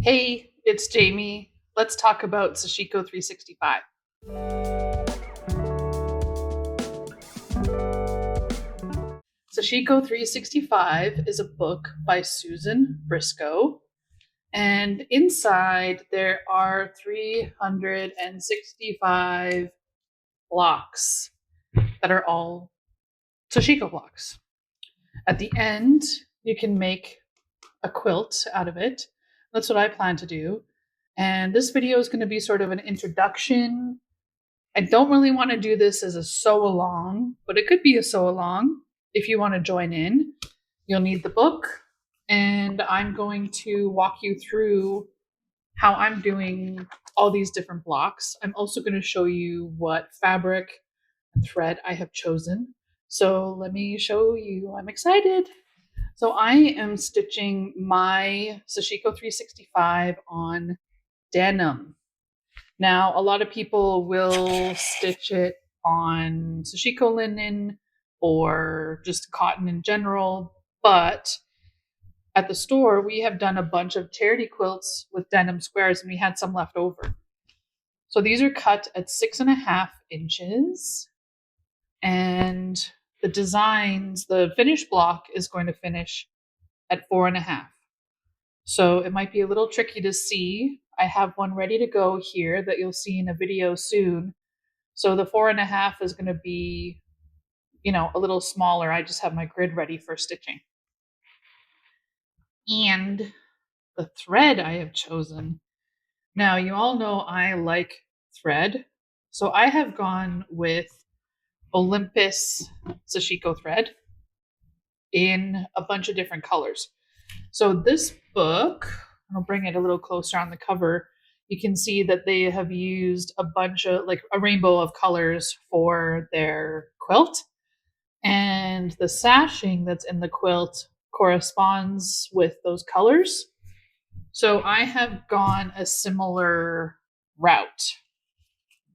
Hey, it's Jamie. Let's talk about Sashiko 365. Sashiko 365 is a book by Susan Briscoe, and inside there are 365 blocks that are all Sashiko blocks. At the end, you can make a quilt out of it. That's what I plan to do. And this video is going to be sort of an introduction. I don't really want to do this as a sew along, but it could be a sew along if you want to join in. You'll need the book, and I'm going to walk you through how I'm doing all these different blocks. I'm also going to show you what fabric and thread I have chosen. So let me show you. I'm excited. So I am stitching my Sashiko 365 on denim. Now, a lot of people will stitch it on Sashiko linen or just cotton in general, but at the store, we have done a bunch of charity quilts with denim squares and we had some left over. So these are cut at 6.5 inches, and the designs, the finished block is going to finish at 4.5. So it might be a little tricky to see. I have one ready to go here that you'll see in a video soon. So the 4.5 is going to be, a little smaller. I just have my grid ready for stitching. And the thread I have chosen. Now, you all know I like thread. So I have gone with Olympus Sashiko thread in a bunch of different colors. So this book, I'll bring it a little closer on the cover. You can see that they have used a bunch of, like a rainbow of colors for their quilt. And the sashing that's in the quilt corresponds with those colors. So I have gone a similar route,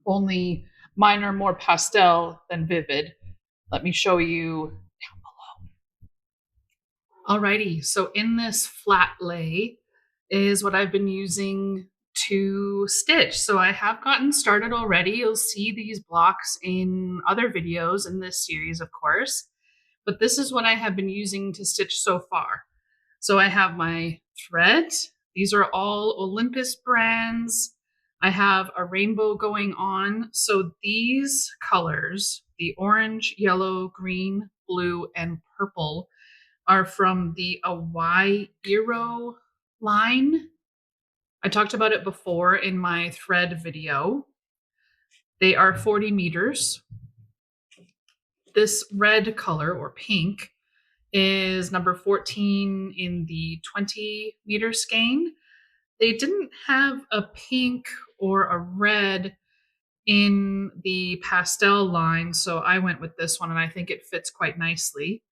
only mine are more pastel than vivid. Let me show you down below. Alrighty, so in this flat lay is what I've been using to stitch. So I have gotten started already. You'll see these blocks in other videos in this series, of course, but this is what I have been using to stitch so far. So I have my thread. These are all Olympus brands. I have a rainbow going on. So these colors, the orange, yellow, green, blue, and purple, are from the Awai Iro line. I talked about it before in my thread video. They are 40 meters. This red color, or pink, is number 14 in the 20 meter skein. They didn't have a pink or a red in the pastel line, so I went with this one and I think it fits quite nicely.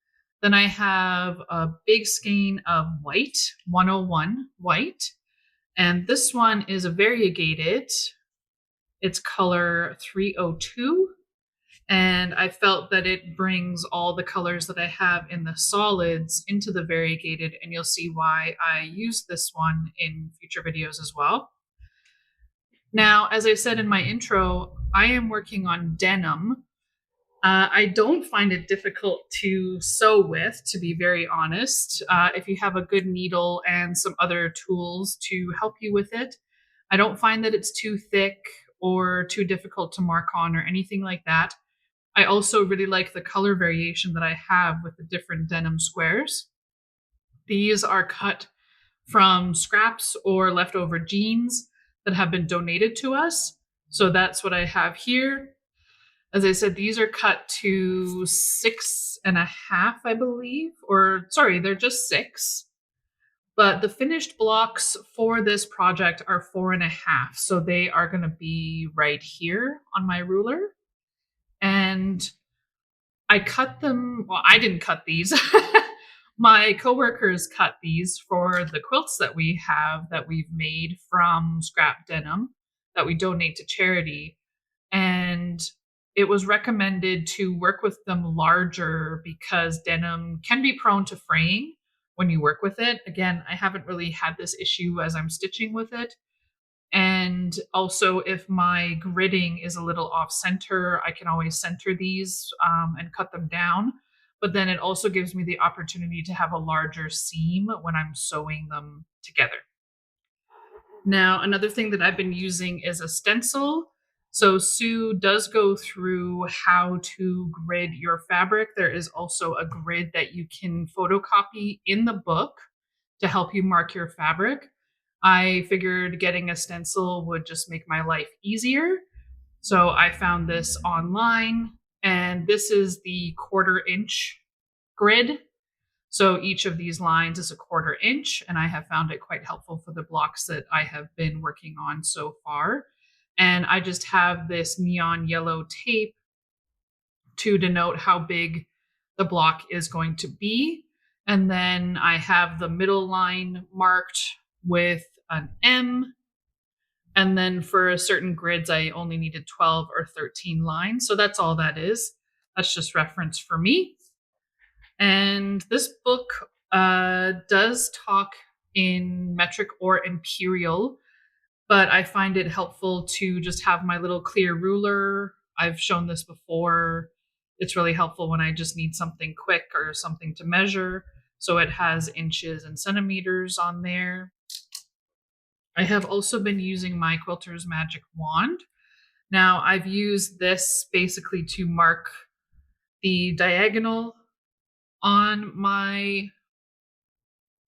Then I have a big skein of white, 101 white, and this one is a variegated. It's color 302. And I felt that it brings all the colors that I have in the solids into the variegated, and you'll see why I use this one in future videos as well. Now, as I said in my intro, I am working on denim. I don't find it difficult to sew with, to be very honest. If you have a good needle and some other tools to help you with it, I don't find that it's too thick or too difficult to mark on or anything like that. I also really like the color variation that I have with the different denim squares. These are cut from scraps or leftover jeans that have been donated to us. So that's what I have here. As I said, these are cut to 6.5, I believe, or sorry, they're just 6. But the finished blocks for this project are 4.5. So they are going to be right here on my ruler. And I cut them, well, I didn't cut these. My coworkers cut these for the quilts that we have that we've made from scrap denim that we donate to charity. And it was recommended to work with them larger because denim can be prone to fraying when you work with it. Again, I haven't really had this issue as I'm stitching with it. And also, if my gridding is a little off center, I can always center these and cut them down. But then it also gives me the opportunity to have a larger seam when I'm sewing them together. Now, another thing that I've been using is a stencil. So Sue does go through how to grid your fabric. There is also a grid that you can photocopy in the book to help you mark your fabric. I figured getting a stencil would just make my life easier. So I found this online, and this is the 1/4 inch grid. So each of these lines is a 1/4 inch, and I have found it quite helpful for the blocks that I have been working on so far. And I just have this neon yellow tape to denote how big the block is going to be. And then I have the middle line marked with an M. And then for certain grids, I only needed 12 or 13 lines. So that's all that is. That's just reference for me. And this book does talk in metric or imperial, but I find it helpful to just have my little clear ruler. I've shown this before. It's really helpful when I just need something quick or something to measure. So it has inches and centimeters on there. I have also been using my Quilter's Magic Wand. Now, I've used this basically to mark the diagonal on my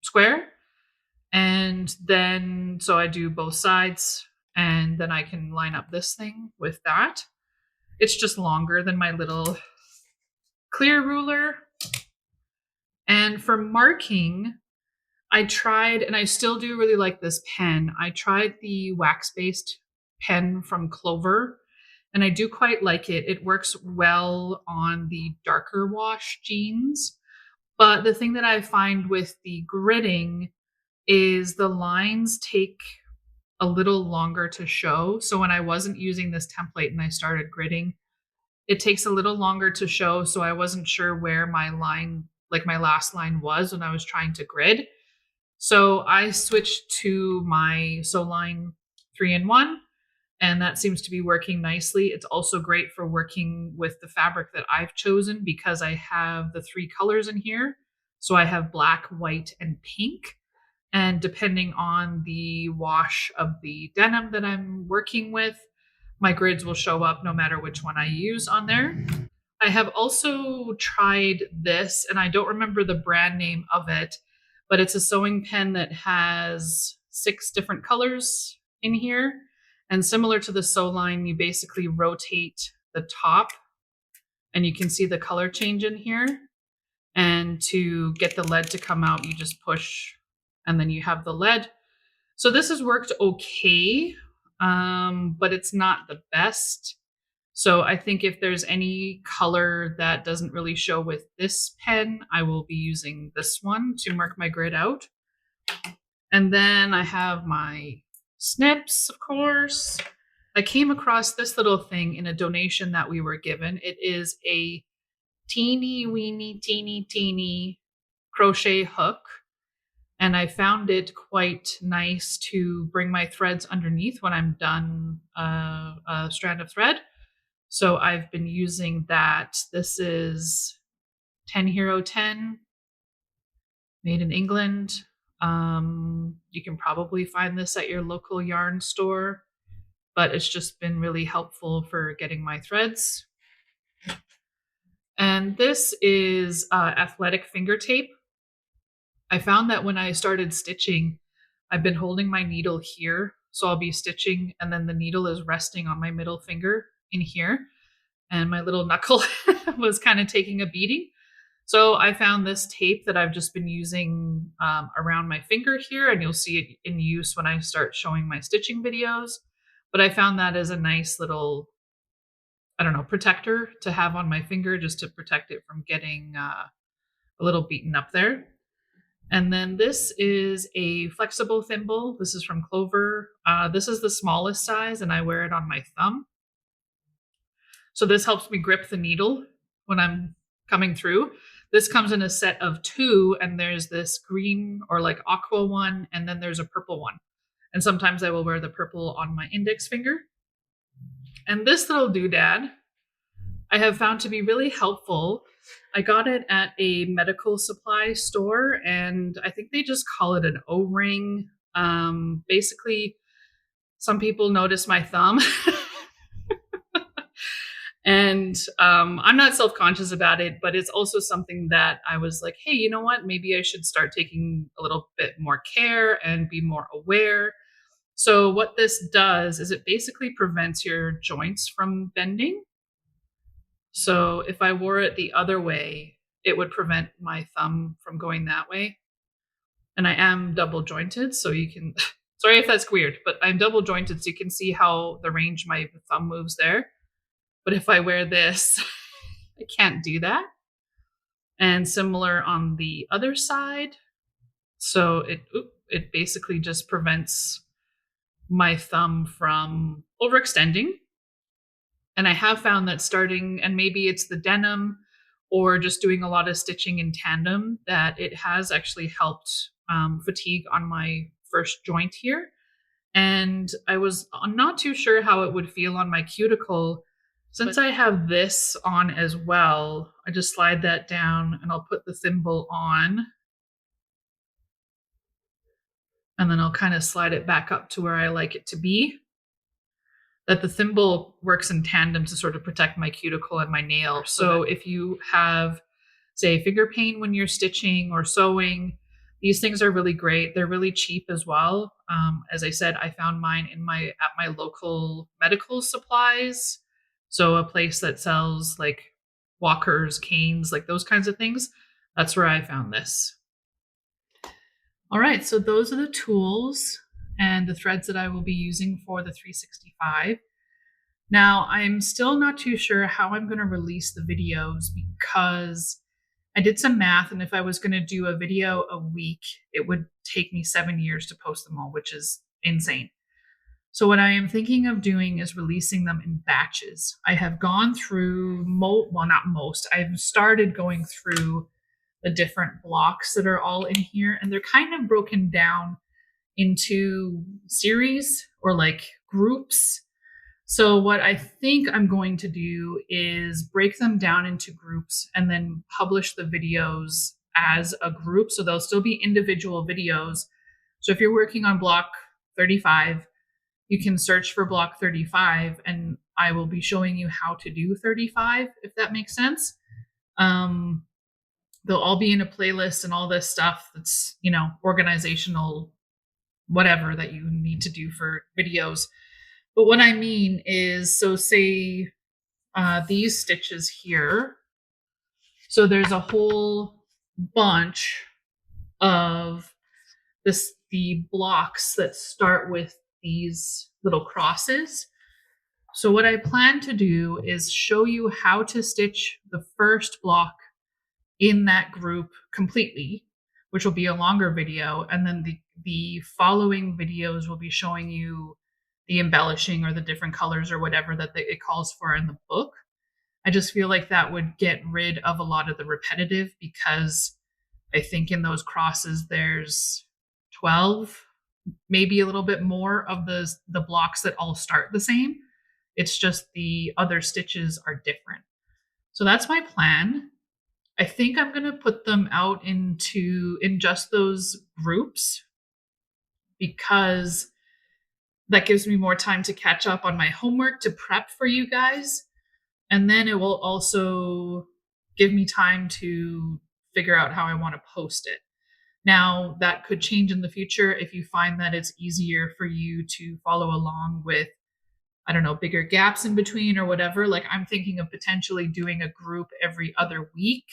square. And then, so I do both sides, and then I can line up this thing with that. It's just longer than my little clear ruler. And for marking, I tried, and I still do really like this pen. I tried the wax-based pen from Clover, and I do quite like it. It works well on the darker wash jeans. But the thing that I find with the gridding is the lines take a little longer to show. So when I wasn't using this template and I started gridding, it takes a little longer to show. So I wasn't sure where my line, like my last line was when I was trying to grid. So I switched to my Sewline 3-in-1, and that seems to be working nicely. It's also great for working with the fabric that I've chosen because I have the 3 colors in here. So I have black, white, and pink. And depending on the wash of the denim that I'm working with, my grids will show up no matter which one I use on there. I have also tried this, and I don't remember the brand name of it, but it's a sewing pen that has 6 different colors in here. And similar to the Sewline, you basically rotate the top and you can see the color change in here. And to get the lead to come out, you just push and then you have the lead. So this has worked okay, but it's not the best. So I think if there's any color that doesn't really show with this pen, I will be using this one to mark my grid out. And then I have my Snips, of course. I came across this little thing in a donation that we were given. It is a teeny weeny, teeny crochet hook. And I found it quite nice to bring my threads underneath when I'm done a strand of thread. So I've been using that. This is 10 Hero 10, made in England. You can probably find this at your local yarn store, but it's just been really helpful for getting my threads. And this is athletic finger tape. I found that when I started stitching, I've been holding my needle here. So I'll be stitching and then the needle is resting on my middle finger in here. And my little knuckle was kind of taking a beating. So I found this tape that I've just been using around my finger here, and you'll see it in use when I start showing my stitching videos. But I found that as a nice little, I don't know, protector to have on my finger just to protect it from getting a little beaten up there. And then this is a flexible thimble. This is from Clover. This is the smallest size, and I wear it on my thumb. So this helps me grip the needle when I'm coming through. This comes in a set of 2, and there's this green or like aqua one, and then there's a purple one. And sometimes I will wear the purple on my index finger. And this little doodad I have found to be really helpful. I got it at a medical supply store, and I think they just call it an O-ring. Basically, some people notice my thumb. And I'm not self-conscious about it, but it's also something that I was like, hey, you know what? Maybe I should start taking a little bit more care and be more aware. So what this does is it basically prevents your joints from bending. So if I wore it the other way, it would prevent my thumb from going that way. And I am double jointed, so you can, sorry if that's weird, but I'm double jointed, so you can see how the range my thumb moves there. But if I wear this, I can't do that. And similar on the other side. So it basically just prevents my thumb from overextending. And I have found that starting, and maybe it's the denim or just doing a lot of stitching in tandem, that it has actually helped fatigue on my first joint here. And I was not too sure how it would feel on my cuticle. Since I have this on as well, I just slide that down and I'll put the thimble on. And then I'll kind of slide it back up to where I like it to be. That the thimble works in tandem to sort of protect my cuticle and my nail. So if you have, say, finger pain when you're stitching or sewing, these things are really great. They're really cheap as well. As I said, I found mine at my local medical supplies. So a place that sells like walkers, canes, like those kinds of things. That's where I found this. All right, so those are the tools and the threads that I will be using for the 365. Now, I'm still not too sure how I'm going to release the videos because I did some math, and if I was going to do a video a week, it would take me 7 years to post them all, which is insane. So what I am thinking of doing is releasing them in batches. I have gone through, I've started going through the different blocks that are all in here, and they're kind of broken down into series or like groups. So what I think I'm going to do is break them down into groups and then publish the videos as a group. So they'll still be individual videos. So if you're working on block 35, you can search for block 35 and I will be showing you how to do 35, if that makes sense. They'll all be in a playlist and all this stuff that's, organizational, whatever that you need to do for videos. But what I mean is, so say these stitches here. So there's a whole bunch of the blocks that start with these little crosses. So what I plan to do is show you how to stitch the first block in that group completely, which will be a longer video. And then the following videos will be showing you the embellishing or the different colors or whatever that it calls for in the book. I just feel like that would get rid of a lot of the repetitive, because I think in those crosses there's 12, maybe a little bit more of the blocks that all start the same. It's just the other stitches are different. So that's my plan. I think I'm going to put them out in just those groups, because that gives me more time to catch up on my homework to prep for you guys. And then it will also give me time to figure out how I want to post it. Now, that could change in the future if you find that it's easier for you to follow along with, I don't know, bigger gaps in between or whatever. Like, I'm thinking of potentially doing a group every other week.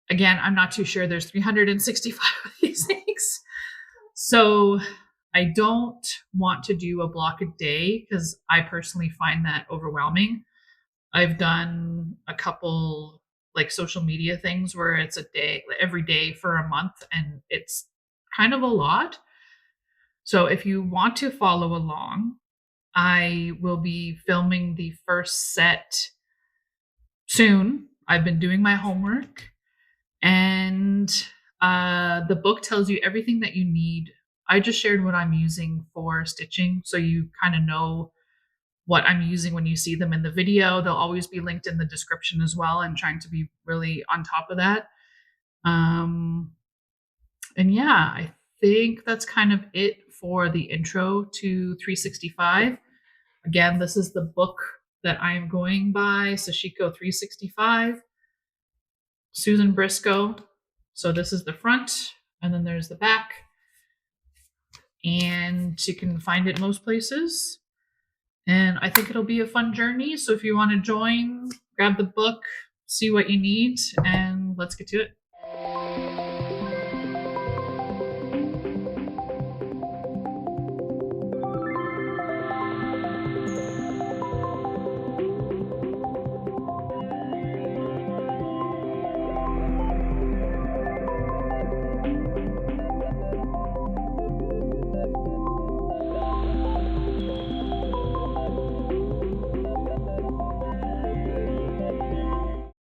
Again, I'm not too sure. There's 365 of these things. So I don't want to do a block a day because I personally find that overwhelming. I've done a couple like social media things where it's a day, every day for a month, and it's kind of a lot. So if you want to follow along, I will be filming the first set soon. I've been doing my homework. And the book tells you everything that you need. I just shared what I'm using for stitching, so you kind of know what I'm using when you see them in the video. They'll always be linked in the description as well. I'm trying to be really on top of that. And yeah, I think that's kind of it for the intro to 365. Again, this is the book that I am going by, Sashiko 365, Susan Briscoe. So this is the front, and then there's the back. And you can find it most places. And I think it'll be a fun journey. So if you want to join, grab the book, see what you need, and let's get to it.